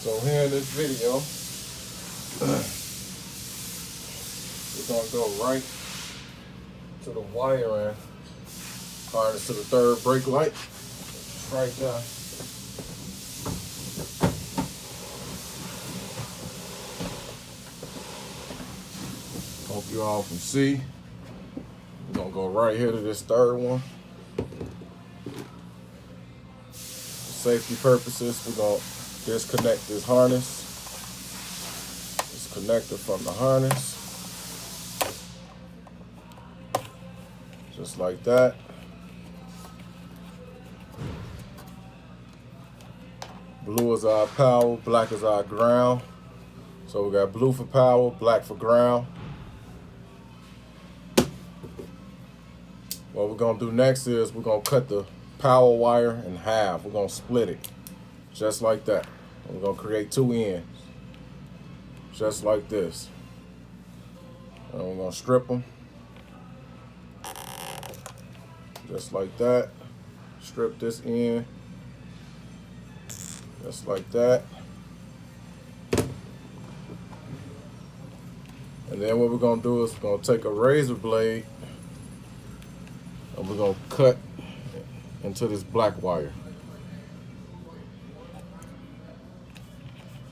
So here in this video, we're gonna go right to the wire and harness to the third brake light. Right there. Hope you all can see. We're gonna go right here to this third one. For safety purposes, we're gonna disconnect this harness. This connector from the harness. Just like that. Blue is our power, black is our ground. So we got blue for power, black for ground. What we're gonna do next is we're gonna cut the power wire in half. We're gonna split it, just like that. We're gonna create two ends, just like this. And we're gonna strip them, just like that. Strip this end, just like that. And then what we're gonna do is we're gonna take a razor blade and we're gonna cut into this black wire.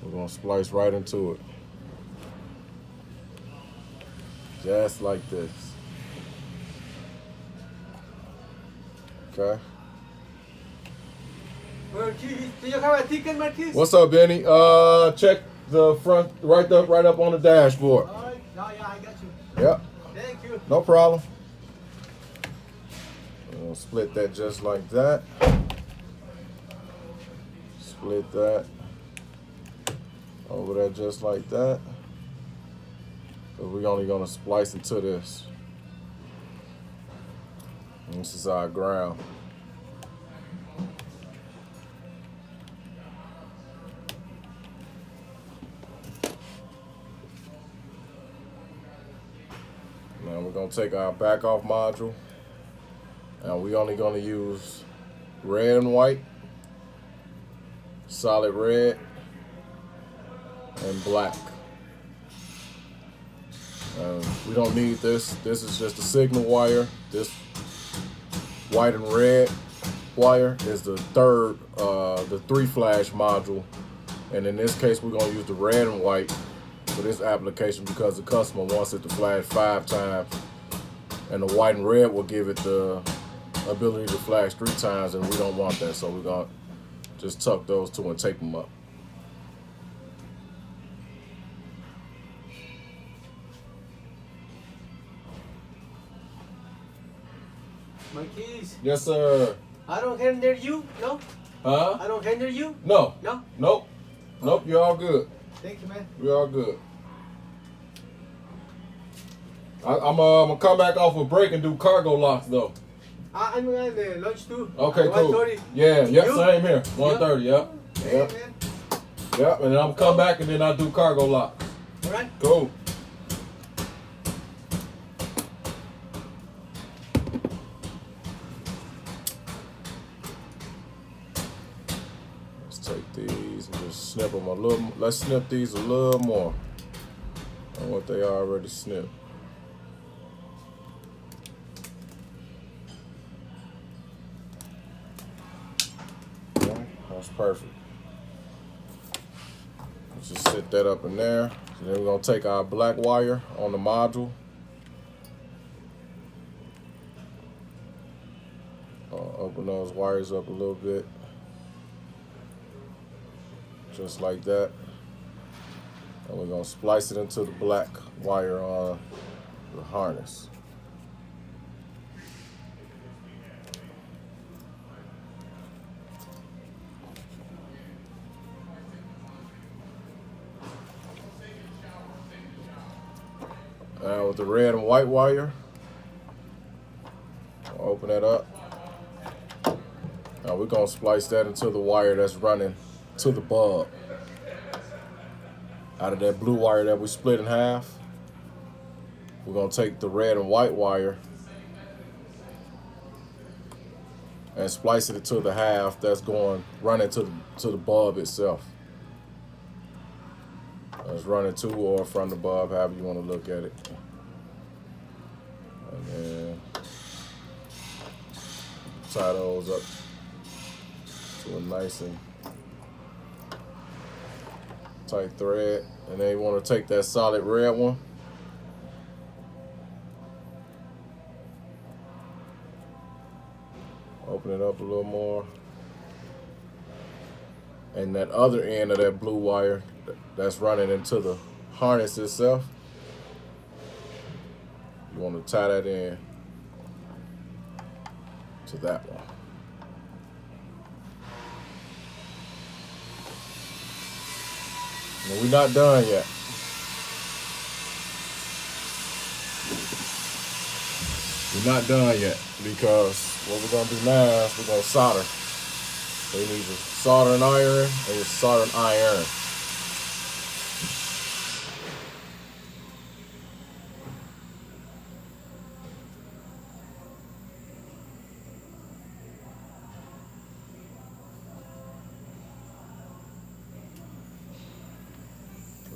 We're gonna splice right into it. Just like this. Okay. What's up, Benny? Check the front, right up on the dashboard. All right. Yeah, I got you. Yep. Thank you. No problem. We'll split that just like that. Split that over there just like that. So we're only gonna splice into this. And this is our ground. Now we're gonna take our back off module. And we're only gonna use red and white, solid red, and black. We don't need this. This is just a signal wire. This white and red wire is the third, the 3-flash module. And in this case, we're gonna use the red and white for this application because the customer wants it to flash 5 times. And the white and red will give it the ability to flash 3 times, and we don't want that. So we're gonna just tuck those two and tape them up. My keys. Yes, sir. I don't hinder you, no? Huh? I don't hinder you? No. No? Nope. Nope, you're all good. Thank you, man. We're all good. I'm gonna come back off a break and do cargo locks though. I'm going to lunch too. Okay, At cool. 1:30. Yeah, yep, You? same here. 1:30, yep. Hey, Yep. man. Yep, and then I'm come back and then I do cargo locks. All right. Cool. Let's take these and just snip them a little. Let's snip these a little more than what they already snipped. Okay, that's perfect. Let's just set that up in there. So then we're gonna take our black wire on the module. Open those wires up a little bit. Just like that. And we're gonna splice it into the black wire on the harness. Now with the red and white wire, I'll open that up. Now we're gonna splice that into the wire that's running to the bulb. Out of that blue wire that we split in half, we're gonna take the red and white wire and splice it into the half that's going running to the bulb itself. it's running to or from the bulb, however you want to look at it. And then tie those up to a nice and tight thread. And then you want to take that solid red one, open it up a little more, and that other end of that blue wire that's running into the harness itself, you want to tie that in to that one. And we're not done yet. We're not done yet, because what we're gonna do now is we're gonna solder. So you need your soldering iron and your soldering iron.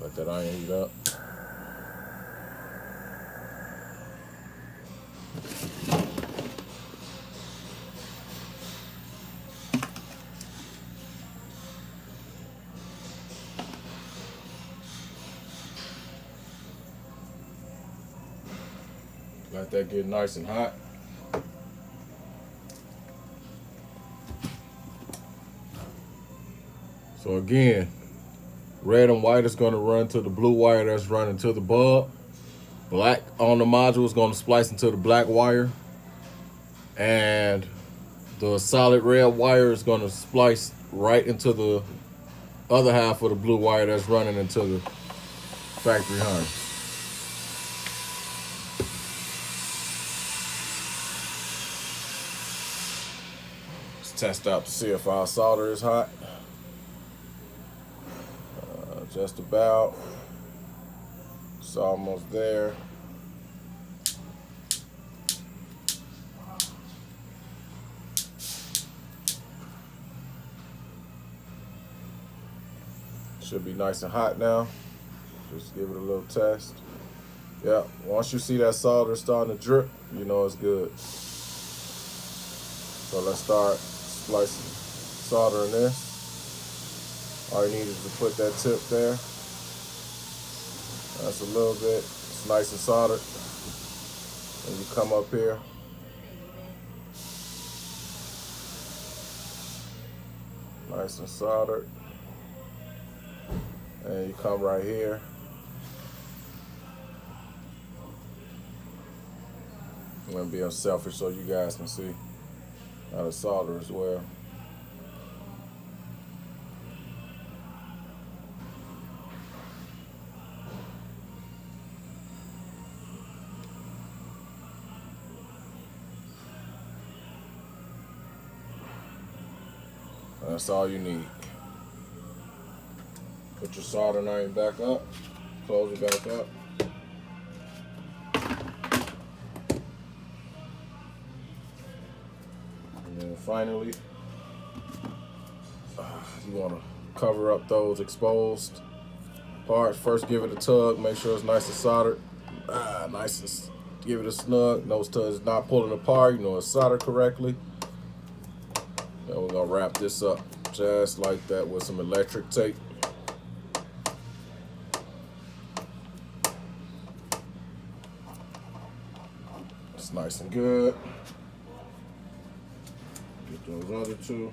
Let that iron heat up. Let that get nice and hot. So again, red and white is going to run to the blue wire that's running to the bulb. Black on the module is going to splice into the black wire. And the solid red wire is going to splice right into the other half of the blue wire that's running into the factory harness. Let's test out to see if our solder is hot. Just about. It's almost there. Should be nice and hot now. Just give it a little test. Yeah, once you see that solder starting to drip, you know it's good. So let's start splicing, soldering this. All you need is to put that tip there. That's a little bit. It's nice and soldered. And you come up here. Nice and soldered. And you come right here. I'm gonna be unselfish so you guys can see how to solder as well. That's all you need. Put your soldering iron back up, close it back up. And then finally, you want to cover up those exposed parts. First give it a tug, make sure it's nice and soldered. Nice and give it a snug. Nose tugs not pulling apart, you know it's soldered correctly. Then we're gonna wrap this up just like that with some electric tape. It's nice and good. Get those other two.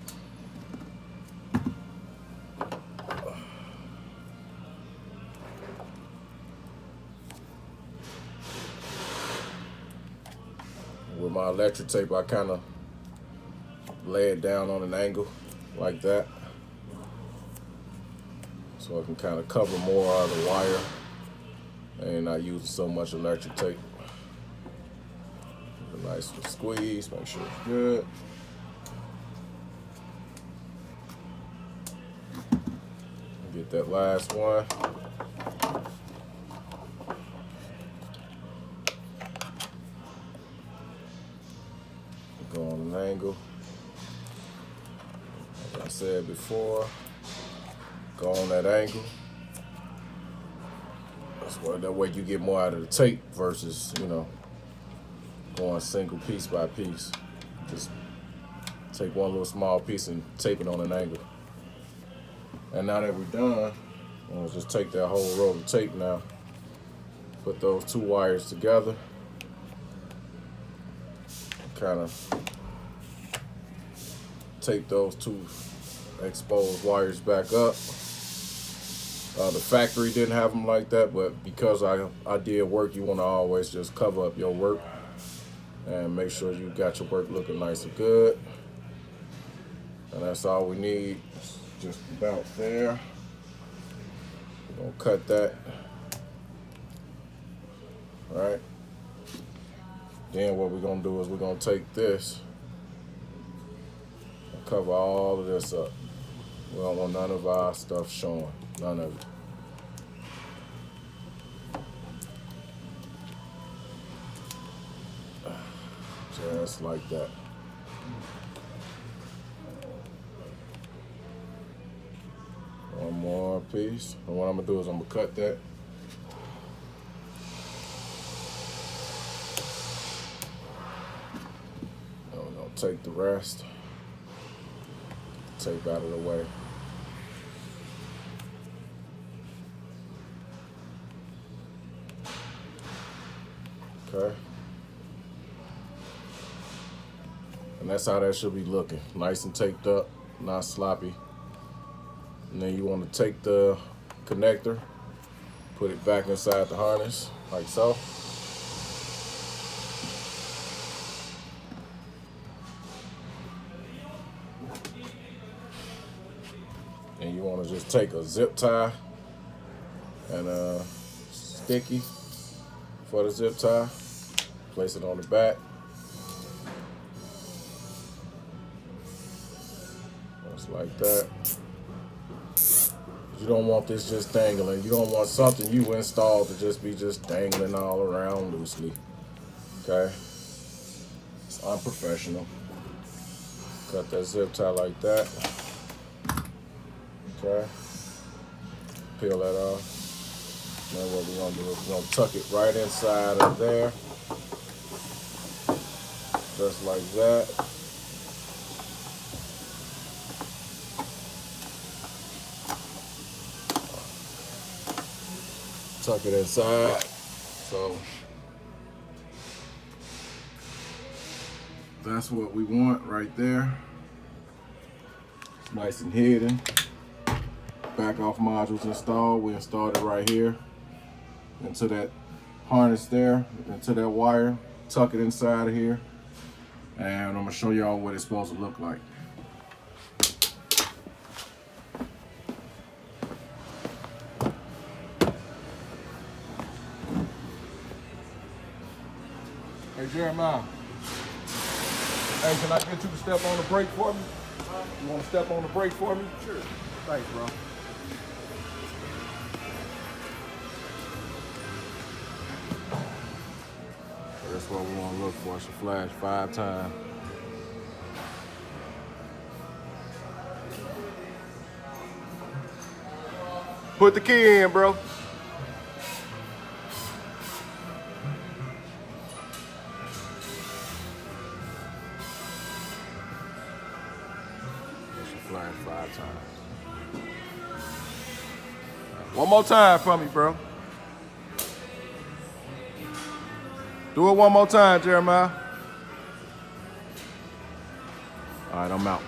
With my electric tape, I kind of lay it down on an angle like that, so I can kind of cover more of the wire and not use so much electric tape. A nice little squeeze, make sure it's good. Get that last one. Go on an angle. Like I said before, go on that angle. That way you get more out of the tape versus, you know, going single piece by piece. Just take one little small piece and tape it on an angle. And now that we're done, we'll just take that whole roll of tape now, put those two wires together, kind of tape those two exposed wires back up. The factory didn't have them like that, but because I did work, you want to always just cover up your work and make sure you got your work looking nice and good. And that's all we need, just about there. We're gonna cut that. All right. Then what we're gonna do is we're gonna take this and cover all of this up. We don't want none of our stuff showing, none of it. Just like that. One more piece. And what I'm gonna do is I'm gonna cut that. And we're gonna take the rest. Tape out of the way. Okay. And that's how that should be looking. Nice and taped up, not sloppy. And then you want to take the connector, put it back inside the harness, like so. And you want to just take a zip tie and a sticky for the zip tie, place it on the back. Just like that. You don't want this just dangling. You don't want something you installed to just be just dangling all around loosely. Okay? It's unprofessional. Cut that zip tie like that. Okay? Peel that off. Then what we're gonna do is we're gonna tuck it right inside of there. Just like that. Tuck it inside. So that's what we want right there. It's nice and hidden. Back off modules installed. We installed it right here into that harness there, into that wire. Tuck it inside of here. And I'm gonna show y'all what it's supposed to look like. Hey Jeremiah, hey, can I get you to step on the brake for me? You want to step on the brake for me? Sure. Thanks, bro. That's what we want to look for. It should flash 5 times. Put the key in, bro. Flash 5 times. One more time for me, bro. Do it one more time, Jeremiah. All right, I'm out.